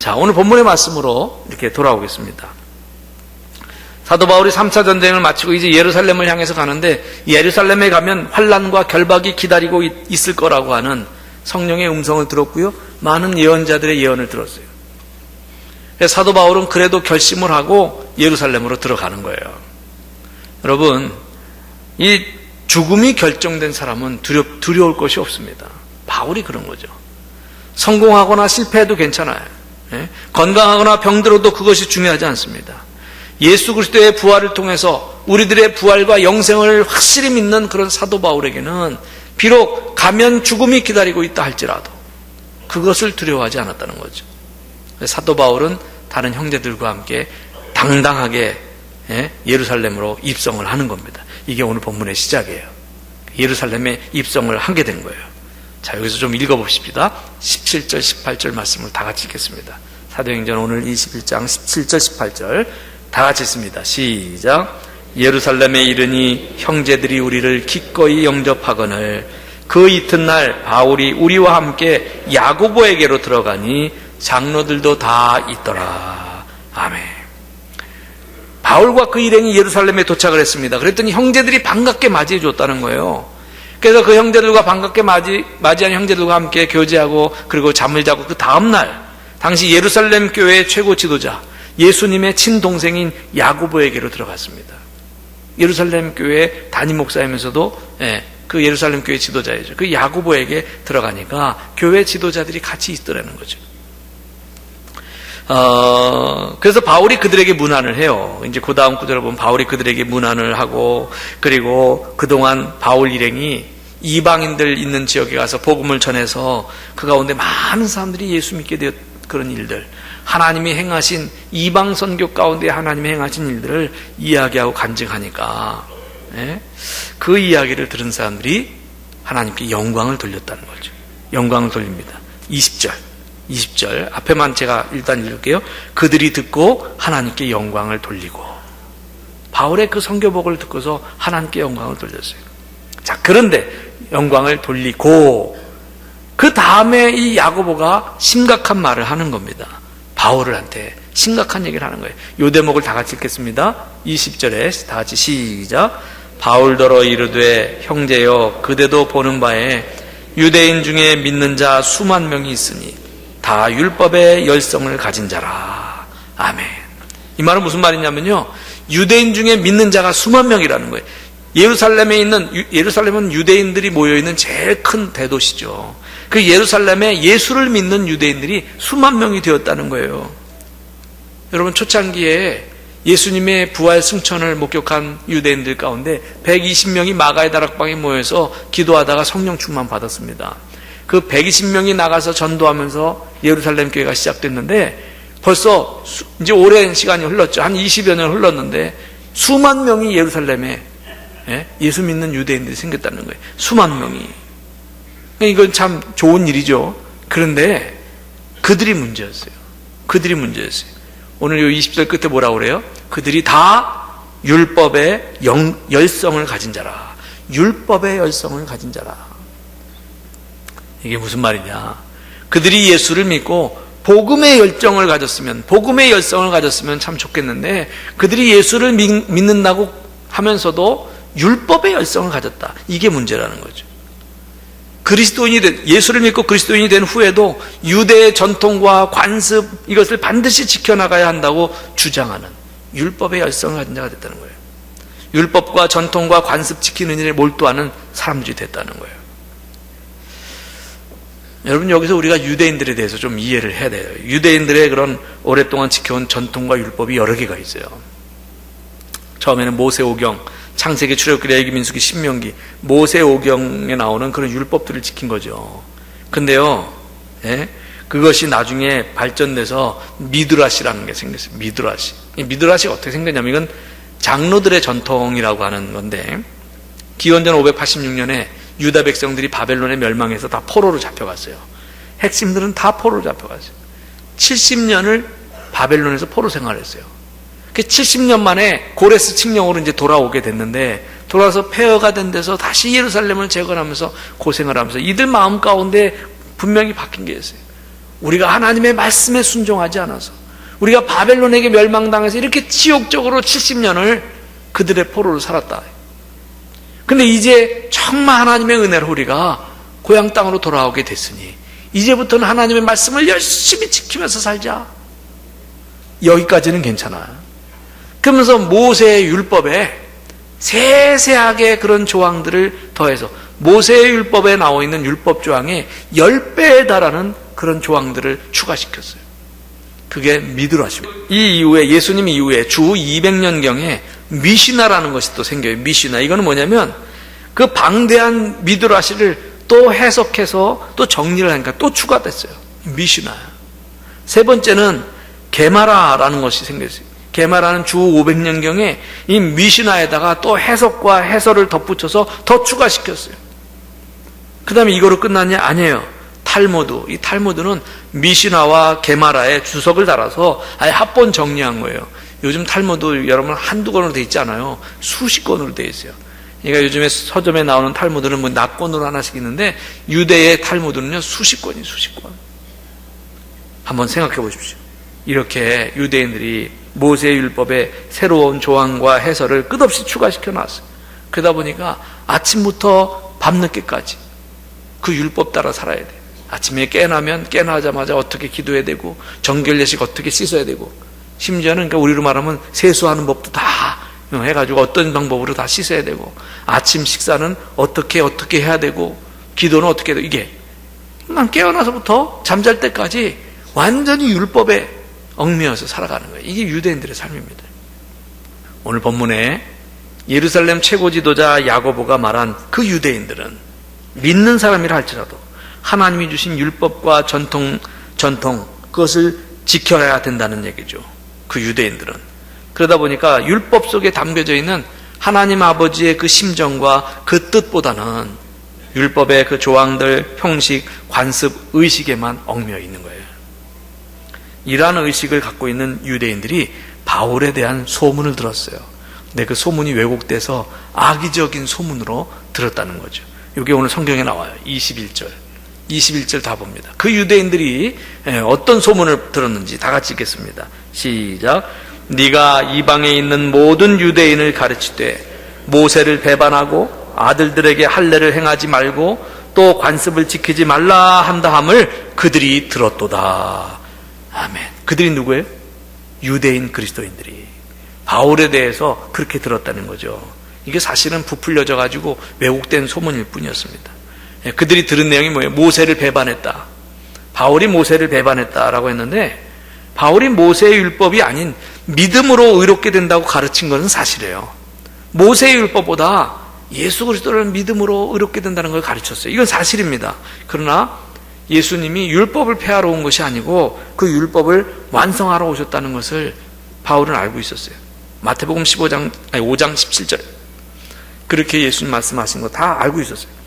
자, 오늘 본문의 말씀으로 이렇게 돌아오겠습니다. 사도 바울이 3차 전쟁을 마치고 이제 예루살렘을 향해서 가는데, 예루살렘에 가면 환난과 결박이 기다리고 있을 거라고 하는 성령의 음성을 들었고요, 많은 예언자들의 예언을 들었어요. 그래서 사도 바울은 그래도 결심을 하고 예루살렘으로 들어가는 거예요. 여러분, 이 죽음이 결정된 사람은 두려울 것이 없습니다. 바울이 그런 거죠. 성공하거나 실패해도 괜찮아요. 건강하거나 병들어도 그것이 중요하지 않습니다. 예수 그리스도의 부활을 통해서 우리들의 부활과 영생을 확실히 믿는 그런 사도 바울에게는 비록 가면 죽음이 기다리고 있다 할지라도 그것을 두려워하지 않았다는 거죠. 사도 바울은 다른 형제들과 함께 당당하게 예루살렘으로 입성을 하는 겁니다. 이게 오늘 본문의 시작이에요. 예루살렘에 입성을 하게 된 거예요. 자, 여기서 좀 읽어봅시다. 17절 18절 말씀을 다 같이 읽겠습니다. 사도행전 오늘 21장 17절 18절 다 같이 읽습니다. 시작. 예루살렘에 이르니 형제들이 우리를 기꺼이 영접하거늘 그 이튿날 바울이 우리와 함께 야고보에게로 들어가니 장로들도 다 있더라. 아멘. 바울과 그 일행이 예루살렘에 도착을 했습니다. 그랬더니 형제들이 반갑게 맞이해 줬다는 거예요. 그래서 그 형제들과 반갑게 맞이한 형제들과 함께 교제하고 그리고 잠을 자고 그 다음날 당시 예루살렘 교회의 최고 지도자 예수님의 친동생인 야고보에게로 들어갔습니다. 예루살렘 교회 담임 목사이면서도 그 예루살렘 교회 지도자이죠. 그 야고보에게 들어가니까 교회 지도자들이 같이 있더라는 거죠. 그래서 바울이 그들에게 문안을 해요. 이제 그 다음 구절을 보면 바울이 그들에게 문안을 하고, 그리고 그동안 바울 일행이 이방인들 있는 지역에 가서 복음을 전해서 그 가운데 많은 사람들이 예수 믿게 되었 그런 일들, 하나님이 행하신 이방 선교 가운데 하나님이 행하신 일들을 이야기하고 간증하니까 그 이야기를 들은 사람들이 하나님께 영광을 돌렸다는 거죠. 영광을 돌립니다. 20절 앞에만 제가 일단 읽을게요. 그들이 듣고 하나님께 영광을 돌리고, 바울의 그 선교복을 듣고서 하나님께 영광을 돌렸어요. 자, 그런데 영광을 돌리고 그 다음에 이 야고보가 심각한 말을 하는 겁니다. 바울한테 심각한 얘기를 하는 거예요. 이 대목을 다 같이 읽겠습니다. 20절에 다 같이 시작. 바울더러 이르되 형제여 그대도 보는 바에 유대인 중에 믿는 자 수만 명이 있으니 다 율법의 열성을 가진 자라. 아멘. 이 말은 무슨 말이냐면요, 유대인 중에 믿는 자가 수만 명이라는 거예요. 예루살렘은 유대인들이 모여있는 제일 큰 대도시죠. 그 예루살렘에 예수를 믿는 유대인들이 수만 명이 되었다는 거예요. 여러분, 초창기에 예수님의 부활 승천을 목격한 유대인들 가운데 120명이 마가의 다락방에 모여서 기도하다가 성령 충만 받았습니다. 그 120명이 나가서 전도하면서 예루살렘 교회가 시작됐는데 벌써 이제 오랜 시간이 흘렀죠. 한 20여 년 흘렀는데 수만 명이 예루살렘에 예수 믿는 유대인들이 생겼다는 거예요. 수만 명이. 이건 참 좋은 일이죠. 그런데 그들이 문제였어요. 오늘 이 20절 끝에 뭐라고 그래요? 그들이 다 율법의 열성을 가진 자라. 율법의 열성을 가진 자라. 이게 무슨 말이냐? 그들이 예수를 믿고 복음의 열정을 가졌으면, 복음의 열성을 가졌으면 참 좋겠는데, 그들이 예수를 믿는다고 하면서도 율법의 열성을 가졌다. 이게 문제라는 거죠. 예수를 믿고 그리스도인이 된 후에도 유대의 전통과 관습, 이것을 반드시 지켜나가야 한다고 주장하는 율법의 열성을 가진 자가 됐다는 거예요. 율법과 전통과 관습 지키는 일에 몰두하는 사람들이 됐다는 거예요. 여러분, 여기서 우리가 유대인들에 대해서 좀 이해를 해야 돼요. 유대인들의 그런 오랫동안 지켜온 전통과 율법이 여러 개가 있어요. 처음에는 모세오경, 창세기, 출애굽기, 레위기, 민수기, 신명기, 모세오경에 나오는 그런 율법들을 지킨 거죠. 근데요, 그것이 나중에 발전돼서 미드라시라는 게 생겼어요. 미드라시. 이 미드라시가 어떻게 생겼냐면, 이건 장로들의 전통이라고 하는 건데, 기원전 586년에 유다 백성들이 바벨론에 멸망해서 다 포로로 잡혀갔어요. 핵심들은 다 포로로 잡혀갔어요. 70년을 바벨론에서 포로 생활했어요. 70년 만에 고레스 칙령으로 이제 돌아오게 됐는데, 돌아와서 폐허가 된 데서 다시 예루살렘을 재건하면서 고생을 하면서 이들 마음 가운데 분명히 바뀐 게 있어요. 우리가 하나님의 말씀에 순종하지 않아서, 우리가 바벨론에게 멸망당해서 이렇게 지옥적으로 70년을 그들의 포로로 살았다. 근데 이제 정말 하나님의 은혜로 우리가 고향 땅으로 돌아오게 됐으니 이제부터는 하나님의 말씀을 열심히 지키면서 살자. 여기까지는 괜찮아요. 그러면서 모세의 율법에 세세하게 그런 조항들을 더해서 모세의 율법에 나와 있는 율법 조항에 10배에 달하는 그런 조항들을 추가시켰어요. 그게 미드라시입니다. 이 이후에, 예수님 이후에 주 200년경에 미시나라는 것이 또 생겨요. 미시나. 이거는 뭐냐면 그 방대한 미드라시를 또 해석해서 또 정리를 하니까 또 추가됐어요. 미시나야. 세 번째는 게마라라는 것이 생겼어요. 게마라는 주 500년경에 이 미시나에다가 또 해석과 해설을 덧붙여서 더 추가시켰어요. 그 다음에 이거로 끝났냐? 아니에요. 탈무드. 이 탈무드는 미시나와 게마라에 주석을 달아서 아예 합본 정리한 거예요. 요즘 탈무드 여러분 한두 권으로 돼 있지 않아요. 수십 권으로 돼 있어요. 그러니까 요즘에 서점에 나오는 탈무드는 뭐 낱권으로 하나씩 있는데 유대의 탈무드는요 수십 권이 수십 권. 한번 생각해 보십시오. 이렇게 유대인들이 모세의 율법에 새로운 조항과 해설을 끝없이 추가시켜 놨어요. 그러다 보니까 아침부터 밤늦게까지 그 율법 따라 살아야 돼. 아침에 깨나자마자 어떻게 기도해야 되고, 정결례식 어떻게 씻어야 되고, 심지어는 그러니까 우리로 말하면 세수하는 법도 다 해가지고 어떤 방법으로 다 씻어야 되고, 아침 식사는 어떻게 해야 되고, 기도는 어떻게 해야 되고, 이게 난 깨어나서부터 잠잘 때까지 완전히 율법에 얽매여서 살아가는 거예요. 이게 유대인들의 삶입니다. 오늘 본문에 예루살렘 최고 지도자 야고보가 말한 그 유대인들은 믿는 사람이라 할지라도 하나님이 주신 율법과 전통 그것을 지켜야 된다는 얘기죠. 그 유대인들은. 그러다 보니까 율법 속에 담겨져 있는 하나님 아버지의 그 심정과 그 뜻보다는 율법의 그 조항들, 형식, 관습, 의식에만 얽매여 있는 거예요. 이러한 의식을 갖고 있는 유대인들이 바울에 대한 소문을 들었어요. 근데 그 소문이 왜곡돼서 악의적인 소문으로 들었다는 거죠. 이게 오늘 성경에 나와요. 21절 다 봅니다. 그 유대인들이 어떤 소문을 들었는지 다 같이 읽겠습니다. 시작. 네가 이방에 있는 모든 유대인을 가르치되 모세를 배반하고 아들들에게 할례를 행하지 말고 또 관습을 지키지 말라 한다함을 그들이 들었도다. 아멘. 그들이 누구예요? 유대인 그리스도인들이 바울에 대해서 그렇게 들었다는 거죠. 이게 사실은 부풀려져 가지고 왜곡된 소문일 뿐이었습니다. 그들이 들은 내용이 뭐예요? 모세를 배반했다. 바울이 모세를 배반했다라고 했는데, 바울이 모세의 율법이 아닌 믿음으로 의롭게 된다고 가르친 것은 사실이에요. 모세의 율법보다 예수 그리스도를 믿음으로 의롭게 된다는 걸 가르쳤어요. 이건 사실입니다. 그러나 예수님이 율법을 폐하러 온 것이 아니고 그 율법을 완성하러 오셨다는 것을 바울은 알고 있었어요. 마태복음 5장 17절 그렇게 예수님 말씀하신 거 다 알고 있었어요.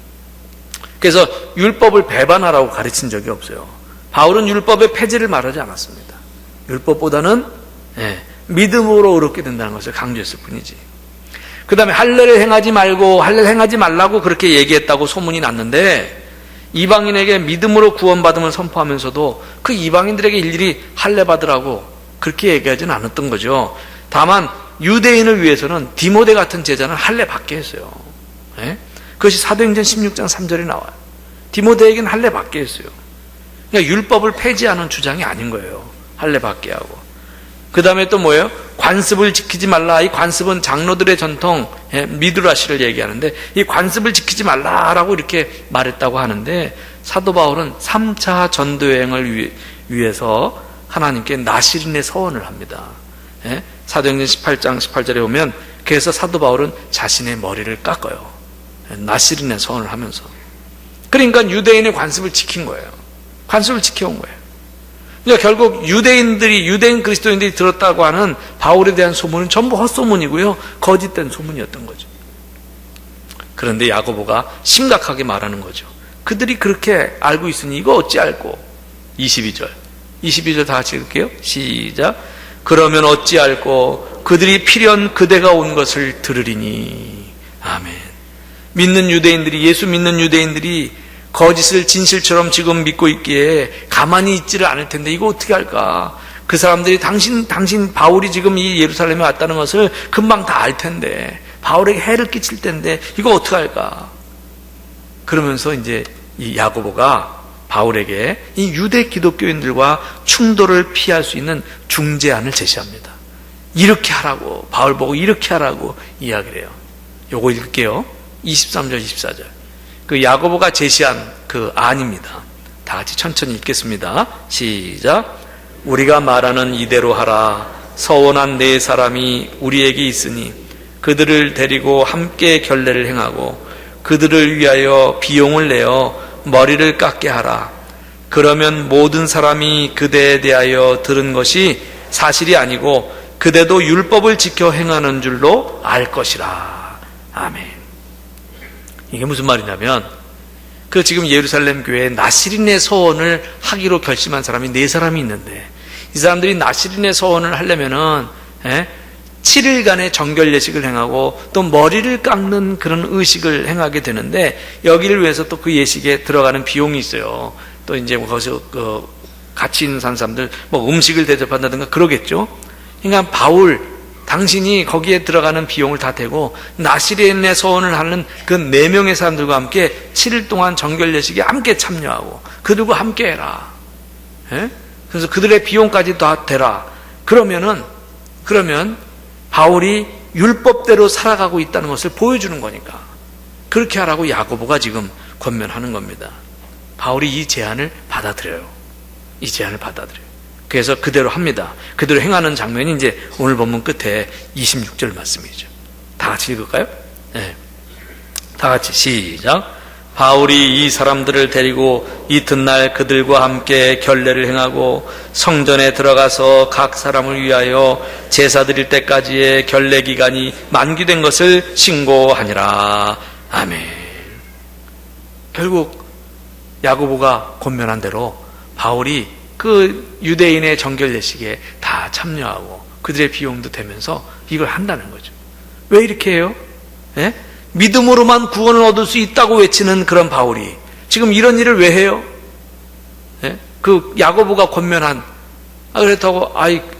그래서 율법을 배반하라고 가르친 적이 없어요. 바울은 율법의 폐지를 말하지 않았습니다. 율법보다는 믿음으로 의롭게 된다는 것을 강조했을 뿐이지. 그 다음에 할례를 행하지 말고 할례를 행하지 말라고 그렇게 얘기했다고 소문이 났는데, 이방인에게 믿음으로 구원받음을 선포하면서도 그 이방인들에게 일일이 할례 받으라고 그렇게 얘기하지는 않았던 거죠. 다만 유대인을 위해서는 디모데 같은 제자는 할례 받게 했어요. 그것이 사도행전 16장 3절에 나와요. 디모데에게는 할례 받게 했어요. 그러니까 율법을 폐지하는 주장이 아닌 거예요. 할례 받게 하고. 그 다음에 또 뭐예요? 관습을 지키지 말라. 이 관습은 장로들의 전통 미드라시를 얘기하는데, 이 관습을 지키지 말라라고 이렇게 말했다고 하는데, 사도 바울은 3차 전도여행을 위해서 하나님께 나시린의 서원을 합니다. 사도행전 18장 18절에 보면, 그래서 사도 바울은 자신의 머리를 깎아요. 나시린의 서원을 하면서. 그러니까 유대인의 관습을 지킨 거예요. 관습을 지켜온 거예요. 그러니까 결국 유대인 그리스도인들이 들었다고 하는 바울에 대한 소문은 전부 헛소문이고요, 거짓된 소문이었던 거죠. 그런데 야고보가 심각하게 말하는 거죠. 그들이 그렇게 알고 있으니 이거 어찌 알고. 22절 다 같이 읽을게요. 시작. 그러면 어찌 알고 그들이 필연 그대가 온 것을 들으리니. 아멘. 예수 믿는 유대인들이 거짓을 진실처럼 지금 믿고 있기에 가만히 있지를 않을 텐데 이거 어떻게 할까? 그 사람들이 당신 바울이 지금 이 예루살렘에 왔다는 것을 금방 다 알 텐데 바울에게 해를 끼칠 텐데 이거 어떻게 할까? 그러면서 이제 이 야고보가 바울에게 이 유대 기독교인들과 충돌을 피할 수 있는 중재안을 제시합니다. 이렇게 하라고, 바울 보고 이렇게 하라고 이야기를 해요. 요거 읽을게요. 23절 24절. 그 야고보가 제시한 그 안입니다. 다 같이 천천히 읽겠습니다. 시작. 우리가 말하는 이대로 하라. 서원한 네 사람이 우리에게 있으니 그들을 데리고 함께 결례를 행하고 그들을 위하여 비용을 내어 머리를 깎게 하라. 그러면 모든 사람이 그대에 대하여 들은 것이 사실이 아니고 그대도 율법을 지켜 행하는 줄로 알 것이라. 아멘. 이게 무슨 말이냐면 그 지금 예루살렘 교회에 나시린의 서원을 하기로 결심한 사람이 4사람이 있는데 이 사람들이 나시린의 서원을 하려면은 7일간의 정결 예식을 행하고 또 머리를 깎는 그런 의식을 행하게 되는데 여기를 위해서 또 그 예식에 들어가는 비용이 있어요. 또 이제 거기서 같이 있는 사람들 뭐 음식을 대접한다든가 그러겠죠. 그러니까 바울 당신이 거기에 들어가는 비용을 다 대고 나시린의 서원을 하는 그 4명의 사람들과 함께 7일 동안 정결 예식에 함께 참여하고 그들과 함께 해라. 그래서 그들의 비용까지 다 대라. 그러면 바울이 율법대로 살아가고 있다는 것을 보여주는 거니까 그렇게 하라고 야고보가 지금 권면하는 겁니다. 바울이 이 제안을 받아들여요. 이 제안을 받아들여요. 그래서 그대로 합니다. 그대로 행하는 장면이 이제 오늘 본문 끝에 26절 말씀이죠. 다 같이 읽을까요? 네. 다 같이 시작. 바울이 이 사람들을 데리고 이튿날 그들과 함께 결례를 행하고 성전에 들어가서 각 사람을 위하여 제사 드릴 때까지의 결례 기간이 만기된 것을 신고하니라. 아멘. 결국 야고보가 권면한 대로 바울이 그 유대인의 정결 예식에 다 참여하고 그들의 비용도 대면서 이걸 한다는 거죠. 왜 이렇게 해요? 예? 믿음으로만 구원을 얻을 수 있다고 외치는 그런 바울이 지금 이런 일을 왜 해요? 예? 그 야고보가 권면한 그렇다고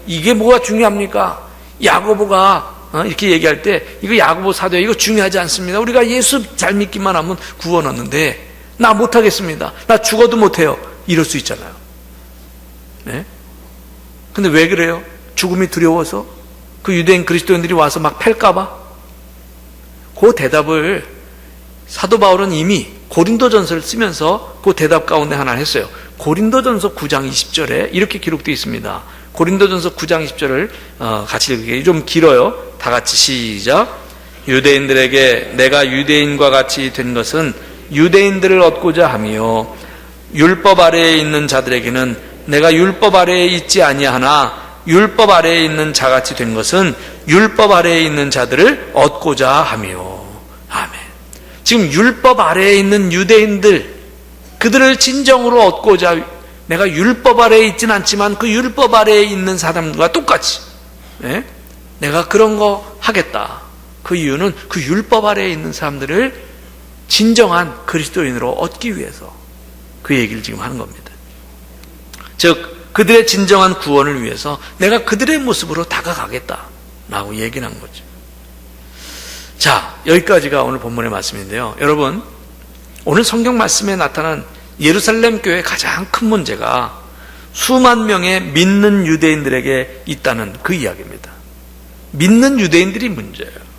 이게 뭐가 중요합니까? 야고보가 이렇게 얘기할 때 이거 야고보 사도 이거 중요하지 않습니다. 우리가 예수 잘 믿기만 하면 구원 얻는데 나 못하겠습니다. 나 죽어도 못해요. 이럴 수 있잖아요. 네? 근데 왜 그래요? 죽음이 두려워서? 그 유대인 그리스도인들이 와서 막 팰까봐? 그 대답을 사도 바울은 이미 고린도전서를 쓰면서 그 대답 가운데 하나 했어요. 고린도전서 9장 20절에 이렇게 기록되어 있습니다. 고린도전서 9장 20절을 같이 읽을게요. 좀 길어요. 다 같이 시작. 유대인들에게 내가 유대인과 같이 된 것은 유대인들을 얻고자 하며 율법 아래에 있는 자들에게는 내가 율법 아래에 있지 아니하나 율법 아래에 있는 자같이 된 것은 율법 아래에 있는 자들을 얻고자 하며. 아멘. 지금 율법 아래에 있는 유대인들 그들을 진정으로 얻고자 내가 율법 아래에 있진 않지만 그 율법 아래에 있는 사람들과 똑같이 내가 그런 거 하겠다. 그 이유는 그 율법 아래에 있는 사람들을 진정한 그리스도인으로 얻기 위해서 그 얘기를 지금 하는 겁니다. 즉 그들의 진정한 구원을 위해서 내가 그들의 모습으로 다가가겠다라고 얘기를 한 거죠. 자, 여기까지가 오늘 본문의 말씀인데요. 여러분, 오늘 성경 말씀에 나타난 예루살렘 교회의 가장 큰 문제가 수만 명의 믿는 유대인들에게 있다는 그 이야기입니다. 믿는 유대인들이 문제예요.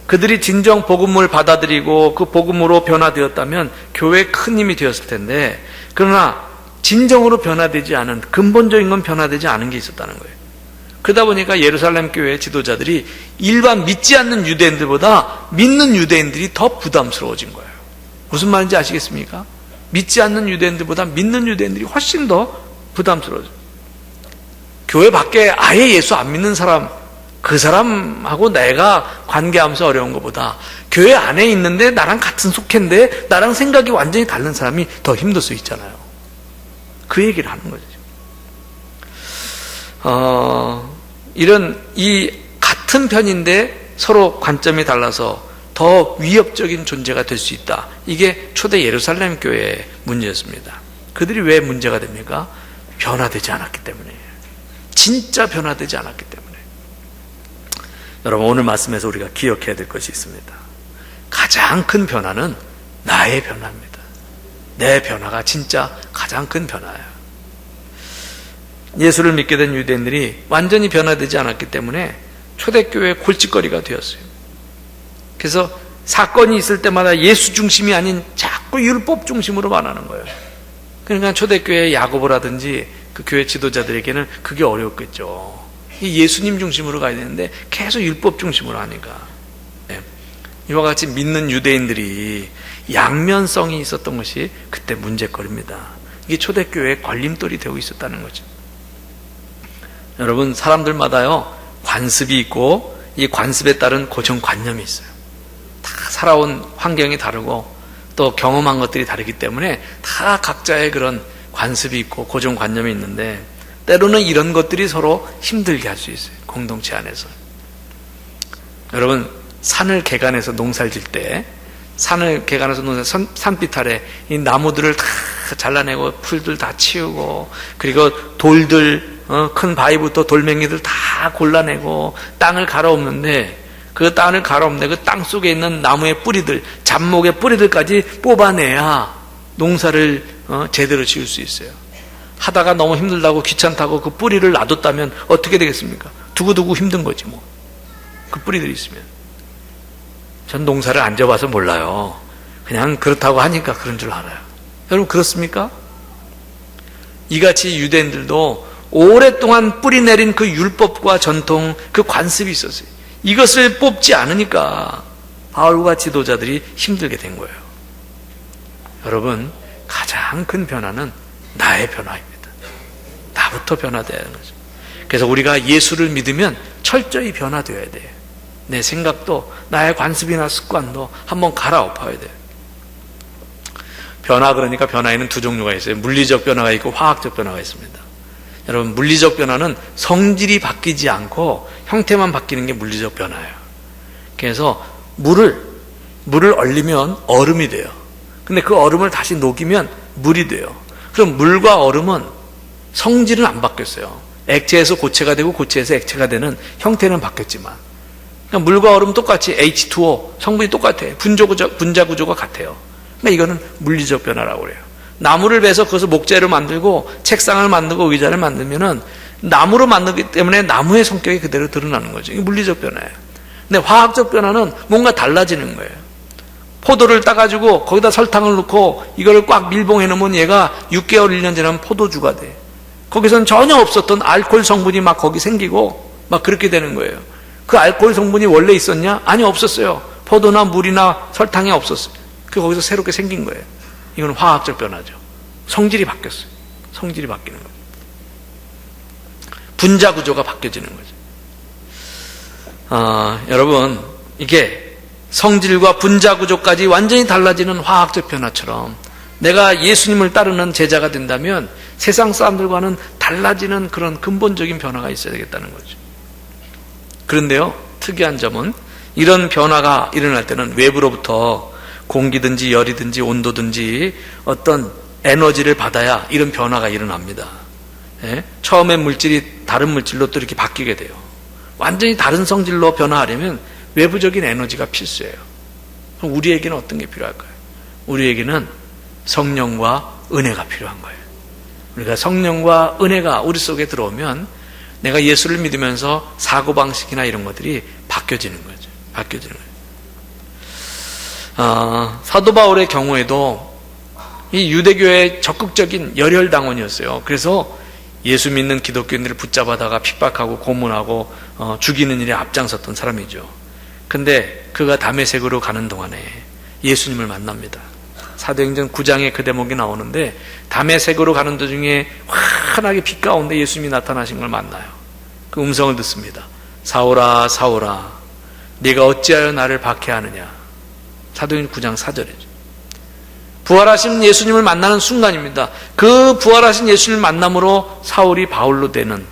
그들이 진정 복음을 받아들이고 그 복음으로 변화되었다면 교회에 큰 힘이 되었을 텐데, 그러나 진정으로 변화되지 않은, 근본적인 건 변화되지 않은 게 있었다는 거예요. 그러다 보니까 예루살렘 교회의 지도자들이 일반 믿지 않는 유대인들보다 믿는 유대인들이 더 부담스러워진 거예요. 무슨 말인지 아시겠습니까? 믿지 않는 유대인들보다 믿는 유대인들이 훨씬 더 부담스러워져요. 교회 밖에 아예 예수 안 믿는 사람, 그 사람하고 내가 관계하면서 어려운 것보다 교회 안에 있는데 나랑 같은 속해인데 나랑 생각이 완전히 다른 사람이 더 힘들 수 있잖아요. 그 얘기를 하는 거죠. 이런 이 같은 편인데 서로 관점이 달라서 더 위협적인 존재가 될 수 있다. 이게 초대 예루살렘 교회의 문제였습니다. 그들이 왜 문제가 됩니까? 변화되지 않았기 때문이에요. 진짜 변화되지 않았기 때문에. 여러분, 오늘 말씀에서 우리가 기억해야 될 것이 있습니다. 가장 큰 변화는 나의 변화입니다. 내 변화가 진짜 가장 큰 변화예요. 예수를 믿게 된 유대인들이 완전히 변화되지 않았기 때문에 초대교회의 골칫거리가 되었어요. 그래서 사건이 있을 때마다 예수 중심이 아닌 자꾸 율법 중심으로 말하는 거예요. 그러니까 초대교회 야고보라든지 그 교회 지도자들에게는 그게 어려웠겠죠. 이 예수님 중심으로 가야 되는데 계속 율법 중심으로 하니까. 이와 같이 믿는 유대인들이 양면성이 있었던 것이 그때 문제거리입니다. 이게 초대교회의 걸림돌이 되고 있었다는 거죠. 여러분, 사람들마다요 관습이 있고 이 관습에 따른 고정관념이 있어요. 다 살아온 환경이 다르고 또 경험한 것들이 다르기 때문에 다 각자의 그런 관습이 있고 고정관념이 있는데 때로는 이런 것들이 서로 힘들게 할 수 있어요. 공동체 안에서. 여러분, 산을 개간해서 농사를 질 때 산빛 아래 이 나무들을 다 잘라내고 풀들 다 치우고 그리고 돌들 큰 바위부터 돌멩이들 다 골라내고 땅을 갈아엎는데 그 땅을 갈아엎는데 그 땅 속에 있는 나무의 뿌리들, 잡목의 뿌리들까지 뽑아내야 농사를 제대로 지을 수 있어요. 하다가 너무 힘들다고 귀찮다고 그 뿌리를 놔뒀다면 어떻게 되겠습니까? 두고두고 힘든 거지 뭐. 그 뿌리들이 있으면. 전 농사를 안 져봐서 몰라요. 그냥 그렇다고 하니까 그런 줄 알아요. 여러분, 그렇습니까? 이같이 유대인들도 오랫동안 뿌리 내린 그 율법과 전통, 그 관습이 있었어요. 이것을 뽑지 않으니까 바울과 지도자들이 힘들게 된 거예요. 여러분, 가장 큰 변화는 나의 변화입니다. 나부터 변화되어야 하는 거죠. 그래서 우리가 예수를 믿으면 철저히 변화되어야 돼요. 내 생각도 나의 관습이나 습관도 한번 갈아엎어야 돼요. 변화, 그러니까 변화에는 두 종류가 있어요. 물리적 변화가 있고 화학적 변화가 있습니다. 여러분, 물리적 변화는 성질이 바뀌지 않고 형태만 바뀌는 게 물리적 변화예요. 그래서 물을 얼리면 얼음이 돼요. 근데 그 얼음을 다시 녹이면 물이 돼요. 그럼 물과 얼음은 성질은 안 바뀌었어요. 액체에서 고체가 되고 고체에서 액체가 되는 형태는 바뀌었지만, 그러니까 물과 얼음 똑같이 H2O 성분이 똑같아요. 분자 구조가 같아요. 그러니까 이거는 물리적 변화라고 그래요. 나무를 베서 그것을 목재로 만들고 책상을 만들고 의자를 만들면은 나무로 만들기 때문에 나무의 성격이 그대로 드러나는 거죠. 이게 물리적 변화예요. 근데 화학적 변화는 뭔가 달라지는 거예요. 포도를 따가지고 거기다 설탕을 넣고 이거를 꽉 밀봉해 놓으면 얘가 6개월, 1년 지나면 포도주가 돼. 거기서는 전혀 없었던 알코올 성분이 막 거기 생기고 막 그렇게 되는 거예요. 그 알코올 성분이 원래 있었냐? 아니, 없었어요. 포도나 물이나 설탕이 없었어요. 그 거기서 새롭게 생긴 거예요. 이건 화학적 변화죠. 성질이 바뀌었어요. 성질이 바뀌는 거예요. 분자 구조가 바뀌어지는 거죠. 여러분, 이게 성질과 분자 구조까지 완전히 달라지는 화학적 변화처럼 내가 예수님을 따르는 제자가 된다면 세상 사람들과는 달라지는 그런 근본적인 변화가 있어야 되겠다는 거죠. 그런데요, 특이한 점은 이런 변화가 일어날 때는 외부로부터 공기든지 열이든지 온도든지 어떤 에너지를 받아야 이런 변화가 일어납니다. 예? 처음에 물질이 다른 물질로 또 이렇게 바뀌게 돼요. 완전히 다른 성질로 변화하려면 외부적인 에너지가 필수예요. 그럼 우리에게는 어떤 게 필요할까요? 우리에게는 성령과 은혜가 필요한 거예요. 우리가 성령과 은혜가 우리 속에 들어오면 내가 예수를 믿으면서 사고방식이나 이런 것들이 바뀌어지는 거죠. 바뀌어지는 거예요. 사도 바울의 경우에도 이 유대교의 적극적인 열혈당원이었어요. 그래서 예수 믿는 기독교인들을 붙잡아다가 핍박하고 고문하고 죽이는 일에 앞장섰던 사람이죠. 근데 그가 다메섹으로 가는 동안에 예수님을 만납니다. 사도행전 9장에 그 대목이 나오는데 다메섹으로 가는 도중에 환하게 빛 가운데 예수님이 나타나신 걸 만나요. 그 음성을 듣습니다. 사울아 사울아 네가 어찌하여 나를 박해하느냐. 사도행전 9장 4절이죠. 부활하신 예수님을 만나는 순간입니다. 그 부활하신 예수님을 만남으로 사울이 바울로 되는,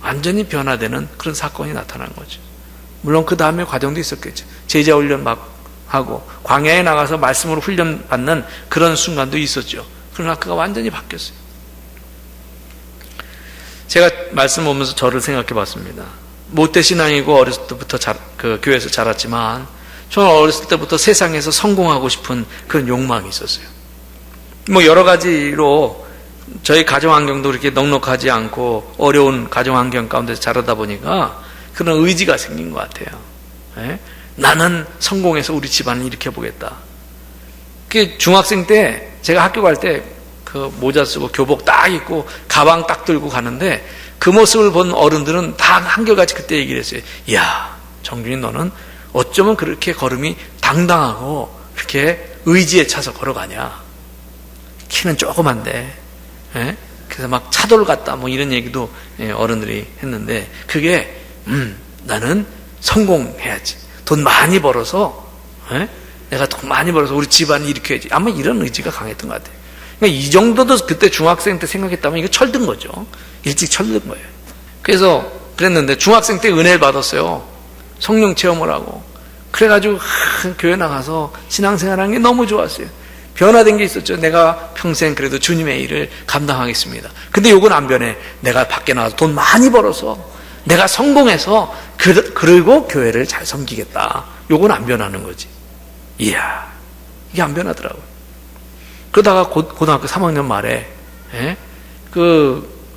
완전히 변화되는 그런 사건이 나타난 거죠. 물론 그 다음에 과정도 있었겠죠. 제자 훈련 막 하고 광야에 나가서 말씀으로 훈련받는 그런 순간도 있었죠. 그러나 그가 완전히 바뀌었어요. 제가 말씀 보면서 저를 생각해 봤습니다. 모태신앙이고 어렸을 때부터 교회에서 자랐지만 저는 어렸을 때부터 세상에서 성공하고 싶은 그런 욕망이 있었어요. 뭐 여러 가지로 저희 가정 환경도 그렇게 넉넉하지 않고 어려운 가정 환경 가운데서 자라다 보니까 그런 의지가 생긴 것 같아요. 예? 나는 성공해서 우리 집안을 일으켜보겠다. 중학생 때 제가 학교 갈 때 그 모자 쓰고 교복 딱 입고 가방 딱 들고 가는데 그 모습을 본 어른들은 다 한결같이 그때 얘기를 했어요. 이야, 정준이 너는 어쩌면 그렇게 걸음이 당당하고 그렇게 의지에 차서 걸어가냐. 키는 조그만데. 예? 그래서 막 차돌 같다 뭐 이런 얘기도 어른들이 했는데 그게 나는 성공해야지. 돈 많이 벌어서 내가 돈 많이 벌어서 우리 집안을 일으켜야지. 아마 이런 의지가 강했던 것 같아요. 그러니까 이 정도도 그때 중학생 때 생각했다면 이거 철든 거죠. 일찍 철든 거예요. 그래서 그랬는데 중학생 때 은혜를 받았어요. 성령 체험을 하고. 그래가지고 교회 나가서 신앙생활하는 게 너무 좋았어요. 변화된 게 있었죠. 내가 평생 그래도 주님의 일을 감당하겠습니다. 근데 요건 안 변해. 내가 밖에 나가서 돈 많이 벌어서 내가 성공해서 그리고 교회를 잘 섬기겠다. 요건 안 변하는 거지. 이야, 이게 안 변하더라고요. 그러다가 고등학교 3학년 말에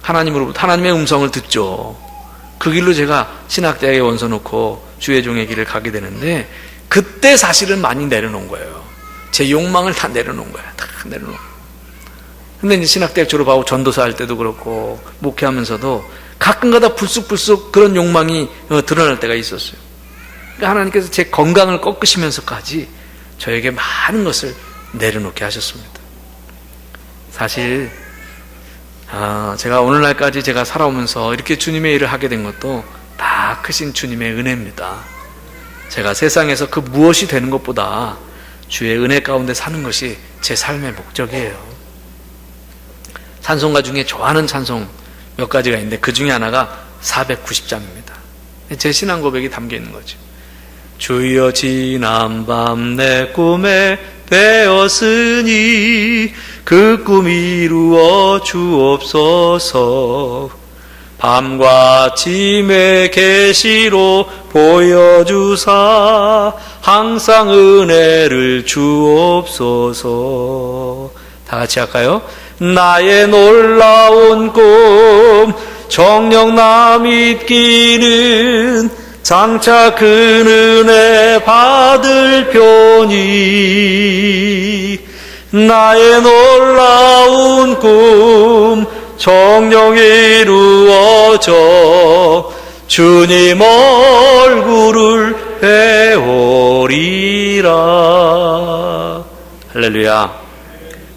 하나님으로부터 하나님의 음성을 듣죠. 그 길로 제가 신학대학에 원서 놓고 주의 종의 길을 가게 되는데 그때 사실은 많이 내려놓은 거예요. 제 욕망을 다 내려놓은 거예요. 다 내려놓은. 근데 이제 신학대학 졸업하고 전도사 할 때도 그렇고 목회하면서도 가끔가다 불쑥불쑥 그런 욕망이 드러날 때가 있었어요. 그러니까 하나님께서 제 건강을 꺾으시면서까지 저에게 많은 것을 내려놓게 하셨습니다. 사실 제가 오늘날까지 제가 살아오면서 이렇게 주님의 일을 하게 된 것도 다 크신 주님의 은혜입니다. 제가 세상에서 그 무엇이 되는 것보다 주의 은혜 가운데 사는 것이 제 삶의 목적이에요. 찬송가 중에 좋아하는 찬송 몇 가지가 있는데 그 중에 하나가 490장입니다. 제 신앙 고백이 담겨 있는 거죠. 주여 지난밤 내 꿈에 되었으니 그 꿈 이루어 주옵소서. 밤과 아침의 계시로 보여주사 항상 은혜를 주옵소서. 다 같이 할까요? 나의 놀라운 꿈 정녕 나 믿기는 장차 그 은혜 받을 표니. 나의 놀라운 꿈 정녕 이루어져 주님 얼굴을 배우리라. 할렐루야.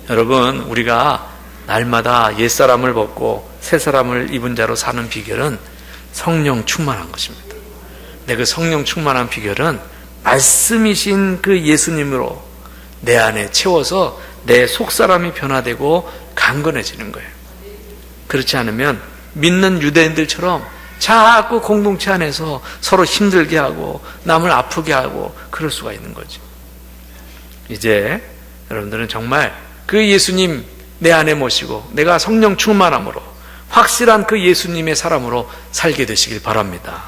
여러분, 우리가 날마다 옛사람을 벗고 새사람을 입은 자로 사는 비결은 성령 충만한 것입니다. 근데 그 성령 충만한 비결은 말씀이신 그 예수님으로 내 안에 채워서 내 속사람이 변화되고 강건해지는 거예요. 그렇지 않으면 믿는 유대인들처럼 자꾸 공동체 안에서 서로 힘들게 하고 남을 아프게 하고 그럴 수가 있는 거죠. 이제 여러분들은 정말 그 예수님 내 안에 모시고 내가 성령 충만함으로 확실한 그 예수님의 사람으로 살게 되시길 바랍니다.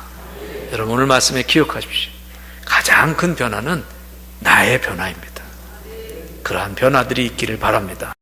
여러분, 오늘 말씀에 기억하십시오. 가장 큰 변화는 나의 변화입니다. 그러한 변화들이 있기를 바랍니다.